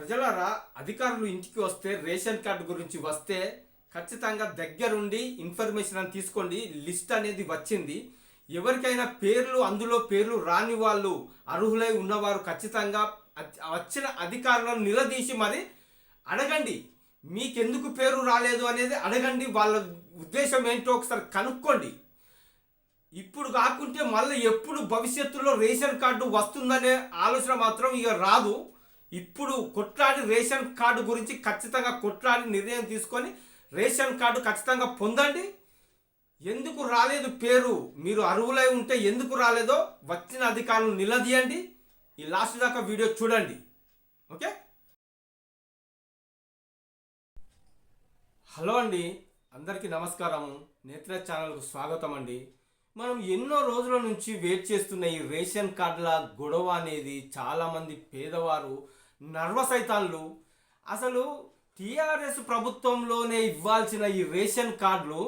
ప్రజలారా, అధికారులు ఇంటికి వస్తే రేషన్ కార్డు గురించి వస్తే ఖచ్చితంగా దగ్గరుండి ఇన్ఫర్మేషన్ అని తీసుకోండి. లిస్ట్ అనేది వచ్చింది. ఎవరికైనా పేర్లు అందులో పేర్లు రాని వాళ్ళు, అర్హులై ఉన్నవారు ఖచ్చితంగా వచ్చిన అధికారులను నిలదీసి మరి అడగండి. మీకెందుకు పేరు రాలేదు అనేది అడగండి. వాళ్ళ ఉద్దేశం ఏంటో ఒకసారి కనుక్కోండి. ఇప్పుడు కాకుంటే మళ్ళీ ఎప్పుడు భవిష్యత్తులో రేషన్ కార్డు వస్తుందనే ఆలోచన మాత్రం ఇక రాదు. ఇప్పుడు కొట్లాడి రేషన్ కార్డు గురించి ఖచ్చితంగా కొట్లాడి నిర్ణయం తీసుకొని రేషన్ కార్డు ఖచ్చితంగా పొందండి. ఎందుకు రాలేదు పేరు, మీరు అర్హులై ఉంటే ఎందుకు రాలేదో వచ్చిన అధికారులను నిలదీయండి. ఈ లాస్ట్ దాకా వీడియో చూడండి. ఓకే, హలో అండి, అందరికీ నమస్కారము. నేత్ర ఛానల్కు స్వాగతం అండి. మనం ఎన్నో రోజుల నుంచి వెయిట్ చేస్తున్న ఈ రేషన్ కార్డుల గొడవ అనేది చాలామంది పేదవారు నర్వస్ అవుతాళ్ళు. అసలు టీఆర్ఎస్ ప్రభుత్వంలోనే ఇవ్వాల్సిన ఈ రేషన్ కార్డులు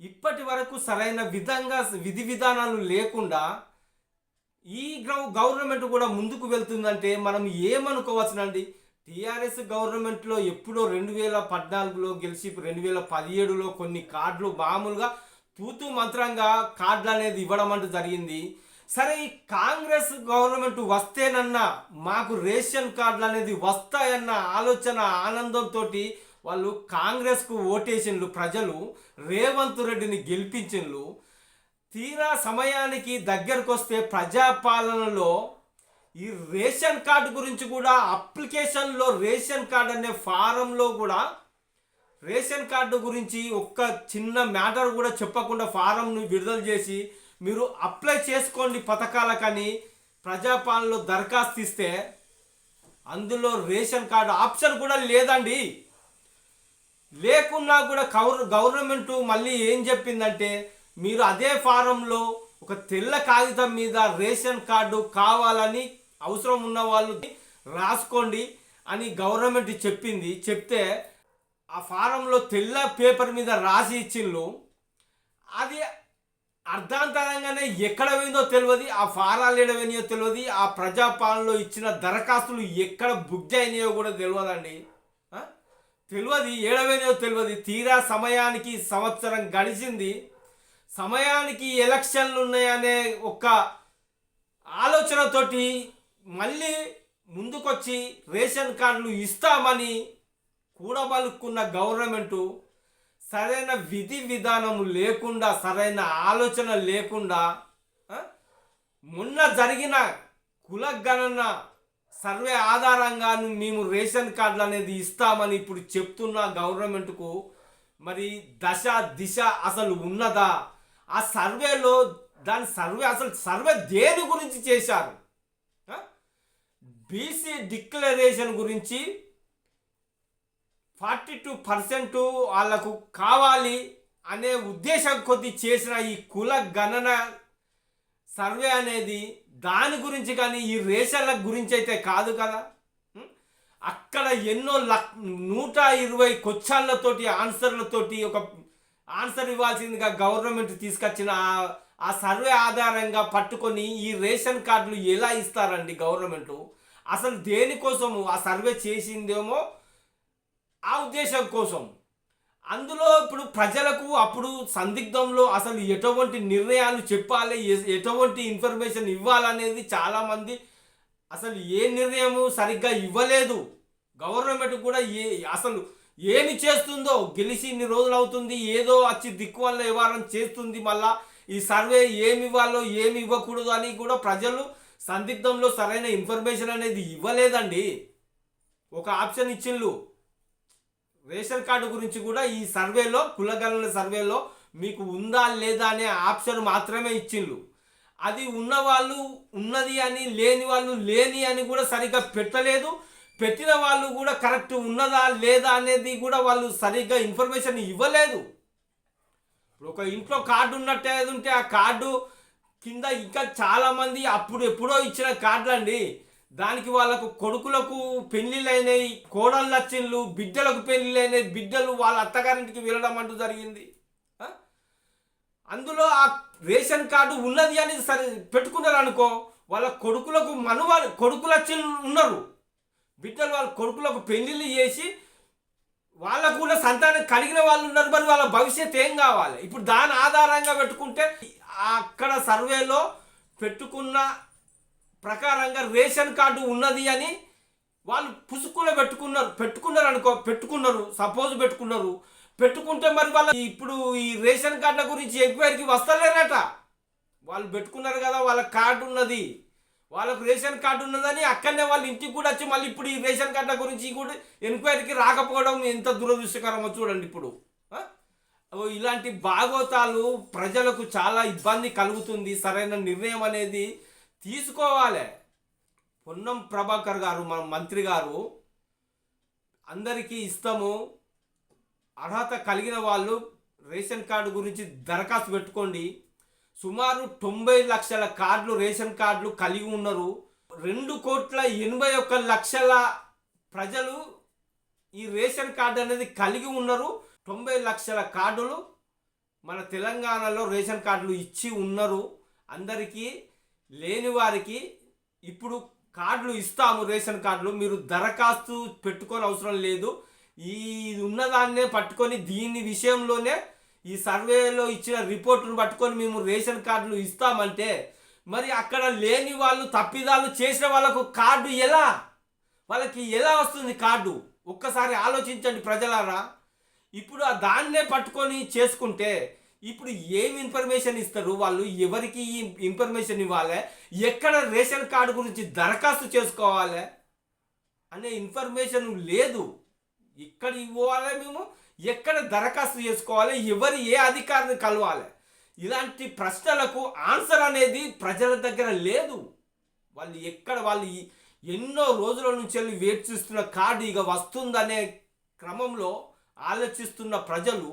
ఇప్పటి వరకు సరైన విధంగా విధి విధానాలు లేకుండా ఈ గవర్నమెంట్ కూడా ముందుకు వెళ్తుందంటే మనం ఏమనుకోవచ్చునండి. టీఆర్ఎస్ గవర్నమెంట్లో ఎప్పుడో 2014లో గెలిచి 2017లో కొన్ని కార్డులు మామూలుగా తూతూ మంత్రంగా కార్డులు అనేది ఇవ్వడం అంటూ జరిగింది. సరే, ఈ కాంగ్రెస్ గవర్నమెంట్ వస్తేనన్నా మాకు రేషన్ కార్డులు అనేది వస్తాయన్న ఆలోచన ఆనందంతో వాళ్ళు కాంగ్రెస్కు ఓటేసిన్లు. ప్రజలు రేవంత్ రెడ్డిని గెలిపించిండ్లు. తీరా సమయానికి దగ్గరకు వస్తే ప్రజాపాలనలో ఈ రేషన్ కార్డు గురించి కూడా అప్లికేషన్లో రేషన్ కార్డు అనే ఫారంలో కూడా రేషన్ కార్డు గురించి ఒక్క చిన్న మ్యాటర్ కూడా చెప్పకుండా ఫారంను విడుదల చేసి మీరు అప్లై చేసుకోండి పథకాలకని ప్రజాపాలనలో దరఖాస్తు ఇస్తే అందులో రేషన్ కార్డు ఆప్షన్ కూడా లేదండి. లేకున్నా కూడా గవర్నమెంట్ మళ్ళీ ఏం చెప్పిందంటే మీరు అదే ఫారంలో ఒక తెల్ల కాగితం మీద రేషన్ కార్డు కావాలని అవసరం ఉన్న వాళ్ళు రాసుకోండి అని గవర్నమెంట్ చెప్పింది. చెప్తే ఆ ఫారంలో తెల్ల పేపర్ మీద రాసి ఇచ్చిండ్రు. అది అర్ధాంతరంగానే ఎక్కడ పోయిందో తెలియదు, ఆ ఫారాలు ఏడవైనాయో తెలియదు, ఆ ప్రజాపాలనలో ఇచ్చిన దరఖాస్తులు ఎక్కడ బుక్ అయినాయో కూడా తెలియదండి. తెలియదు, ఏడవైనాయో తెలియదు. తీరా సమయానికి సంవత్సరం గడిచింది. సమయానికి ఎలక్షన్లు ఉన్నాయనే ఒక ఆలోచనతోటి మళ్ళీ ముందుకొచ్చి రేషన్ కార్డులు ఇస్తామని కూడబలుక్కున్న గవర్నమెంటు సరైన విధి విధానము లేకుండా, సరైన ఆలోచన లేకుండా మొన్న జరిగిన కులగణన సర్వే ఆధారంగా మేము రేషన్ కార్డులు అనేది ఇస్తామని ఇప్పుడు చెప్తున్న గవర్నమెంట్కు మరి దశ దిశ అసలు ఉన్నదా? ఆ సర్వేలో అసలు సర్వే దేని గురించి చేశారు? బీసీ డిక్లరేషన్ గురించి 42% వాళ్ళకు కావాలి అనే ఉద్దేశం కొద్ది చేసిన ఈ కుల గణన సర్వే అనేది దాని గురించి కానీ ఈ రేషన్ల గురించి అయితే కాదు కదా. అక్కడ ఎన్నో 120 క్వశ్చన్లతోటి ఆన్సర్లతోటి ఒక ఆన్సర్ ఇవ్వాల్సిందిగా గవర్నమెంట్ తీసుకొచ్చిన ఆ సర్వే ఆధారంగా పట్టుకొని ఈ రేషన్ కార్డులు ఎలా ఇస్తారండి గవర్నమెంట్? అసలు దేనికోసము ఆ సర్వే చేసిందేమో ఆ ఉద్దేశం కోసం. అందులో ఇప్పుడు ప్రజలకు అప్పుడు సందిగ్ధంలో అసలు ఎటువంటి నిర్ణయాలు చెప్పాలి, ఎటువంటి ఇన్ఫర్మేషన్ ఇవ్వాలనేది చాలామంది అసలు ఏ నిర్ణయము సరిగ్గా ఇవ్వలేదు. గవర్నమెంట్ కూడా అసలు ఏమి చేస్తుందో, గెలిచి ఇన్ని రోజులు అవుతుంది, ఏదో వచ్చి దిక్కు వల్ల వ్యవహారం చేస్తుంది. మళ్ళా ఈ సర్వే ఏమి ఇవ్వాలో ఏమి ఇవ్వకూడదు అని కూడా ప్రజలు సందిగ్ధంలో సరైన ఇన్ఫర్మేషన్ అనేది ఇవ్వలేదండి. ఒక ఆప్షన్ ఇచ్చిండ్రు రేషన్ కార్డు గురించి కూడా ఈ సర్వేలో, కులగణన సర్వేలో మీకు ఉందా లేదా అనే ఆప్షన్ మాత్రమే ఇచ్చిండ్రు. అది ఉన్నవాళ్ళు ఉన్నది అని, లేని వాళ్ళు లేని అని కూడా సరిగ్గా పెట్టలేదు. పెట్టిన వాళ్ళు కూడా కరెక్ట్ ఉన్నదా లేదా అనేది కూడా వాళ్ళు సరిగ్గా ఇన్ఫర్మేషన్ ఇవ్వలేదు. ఇప్పుడు ఒక ఇంట్లో కార్డు ఉన్నట్టే ఉంటే ఆ కార్డు కింద ఇంకా చాలామంది అప్పుడు ఎప్పుడో ఇచ్చిన కార్డులు అండి. దానికి వాళ్ళకు కొడుకులకు పెళ్ళిళ్ళు అయినాయి, కోడళ్ళు వచ్చిండ్లు, బిడ్డలకు పెళ్ళిళ్ళు అయినాయి, బిడ్డలు వాళ్ళ అత్తగారింటికి వెళ్ళడం అంటూ జరిగింది. అందులో ఆ రేషన్ కార్డు ఉన్నది అని సరే పెట్టుకున్నారు అనుకో, వాళ్ళ కొడుకులకు కొడుకులు వచ్చి ఉన్నారు, బిడ్డలు వాళ్ళ కొడుకులకు పెళ్లిళ్ళు చేసి వాళ్ళకు కూడా సంతానం కలిగిన వాళ్ళు ఉన్నారు. మరి వాళ్ళ భవిష్యత్తు ఏం కావాలి? ఇప్పుడు దాని ఆధారంగా పెట్టుకుంటే అక్కడ సర్వేలో పెట్టుకున్న ప్రకారంగా రేషన్ కార్డు ఉన్నది అని వాళ్ళు పుసుకులో పెట్టుకున్నారు సపోజ్ పెట్టుకుంటే మరి వాళ్ళ ఇప్పుడు ఈ రేషన్ కార్డుల గురించి ఎంక్వైరీకి వస్తలేరట. వాళ్ళు పెట్టుకున్నారు కదా, వాళ్ళ కార్డు ఉన్నది, వాళ్ళకు రేషన్ కార్డు ఉన్నదని అక్కడనే వాళ్ళ ఇంటికి కూడా వచ్చి మళ్ళీ ఇప్పుడు ఈ రేషన్ కార్డుల గురించి కూడా ఎంక్వైరీకి రాకపోవడం ఎంత దురదృష్టకరమో చూడండి. ఇప్పుడు ఇలాంటి భాగోతాలు ప్రజలకు చాలా ఇబ్బంది కలుగుతుంది. సరైన నిర్ణయం అనేది తీసుకోవాలి. పొన్నం ప్రభాకర్ గారు మన మంత్రి గారు అందరికీ ఇస్తాము, అర్హత కలిగిన వాళ్ళు రేషన్ కార్డు గురించి దరఖాస్తు పెట్టుకోండి. సుమారు 90 లక్షల కార్డులు రేషన్ కార్డులు కలిగి ఉన్నారు. 2,81,00,000 ప్రజలు ఈ రేషన్ కార్డు అనేది కలిగి ఉన్నారు. 90 లక్షల కార్డులు మన తెలంగాణలో రేషన్ కార్డులు ఇచ్చి ఉన్నారు. అందరికీ లేని వారికి ఇప్పుడు కార్డులు ఇస్తాము. రేషన్ కార్డులు మీరు దరఖాస్తు పెట్టుకోని అవసరం లేదు. ఈ ఉన్నదాన్నే పట్టుకొని దీని విషయంలోనే ఈ సర్వేలో ఇచ్చిన రిపోర్టును పట్టుకొని మేము రేషన్ కార్డులు ఇస్తామంటే మరి అక్కడ లేని వాళ్ళు తప్పిదాలు చేసిన వాళ్ళకు కార్డు వాళ్ళకి ఎలా వస్తుంది కార్డు? ఒక్కసారి ఆలోచించండి ప్రజలారా. ఇప్పుడు దాన్నే పట్టుకొని చేసుకుంటే ఇప్పుడు ఏం ఇన్ఫర్మేషన్ ఇస్తారు వాళ్ళు? ఎవరికి ఈ ఇన్ఫర్మేషన్ ఇవ్వాలి? ఎక్కడ రేషన్ కార్డు గురించి దరఖాస్తు చేసుకోవాలి అనే ఇన్ఫర్మేషన్ లేదు. ఇక్కడ ఇవ్వాలి, మేము ఎక్కడ దరఖాస్తు చేసుకోవాలి, ఏ అధికారిని కలవాలి, ఇలాంటి ప్రశ్నలకు ఆన్సర్ అనేది ప్రజల దగ్గర లేదు. వాళ్ళు ఎన్నో రోజుల నుంచి వెళ్ళి వెయిట్ చేస్తున్న కార్డు ఇక వస్తుందనే క్రమంలో ఆలోచిస్తున్న ప్రజలు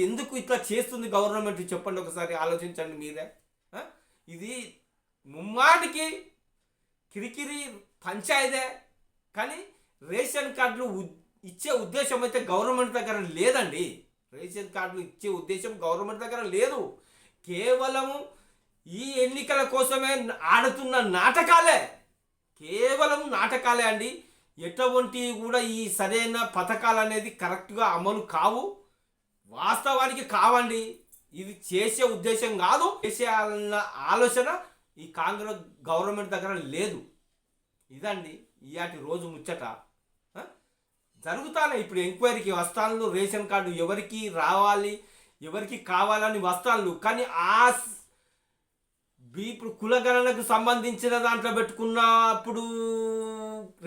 ఎందుకు ఇట్లా చేస్తుంది గవర్నమెంట్ చెప్పండి ఒకసారి, ఆలోచించండి మీరే. ఇది ముమ్మాటికి కిరికిరి పంచాయిదే. కానీ రేషన్ కార్డులు ఇచ్చే ఉద్దేశం అయితే గవర్నమెంట్ దగ్గర లేదండి. రేషన్ కార్డులు ఇచ్చే ఉద్దేశం గవర్నమెంట్ దగ్గర లేదు. కేవలం ఈ ఎన్నికల కోసమే ఆడుతున్న కేవలం నాటకాలే అండి. ఎటువంటి కూడా ఈ సరైన పథకాలు అనేది కరెక్ట్గా అమలు కావు. వాస్తవానికి కావండి. ఇది చేసే ఉద్దేశం కాదు, చేసేయాలన్న ఆలోచన ఈ కాంగ్రెస్ గవర్నమెంట్ దగ్గర లేదు. ఇదండి ఇయాటి రోజు ముచ్చట. జరుగుతానే ఇప్పుడు ఎంక్వైరీకి వస్తాను. రేషన్ కార్డు ఎవరికి రావాలి, ఎవరికి కావాలని వస్తాను. కానీ ఇప్పుడు కులగణనకు సంబంధించిన దాంట్లో పెట్టుకున్నప్పుడు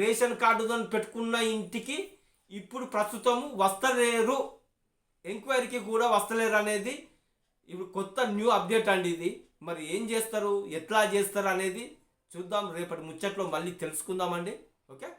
రేషన్ కార్డుతో పెట్టుకున్న ఇంటికి ఇప్పుడు ప్రస్తుతము వస్తలేరు, ఎంక్వైరీకి కూడా వస్తలేరు అనేది ఇప్పుడు కొత్త న్యూ అప్డేట్ అండి ఇది. మరి ఏం చేస్తారు, ఎట్లా చేస్తారు అనేది చూద్దాం. రేపటి ముచ్చట్లో మళ్ళీ తెలుసుకుందామండి. ఓకే.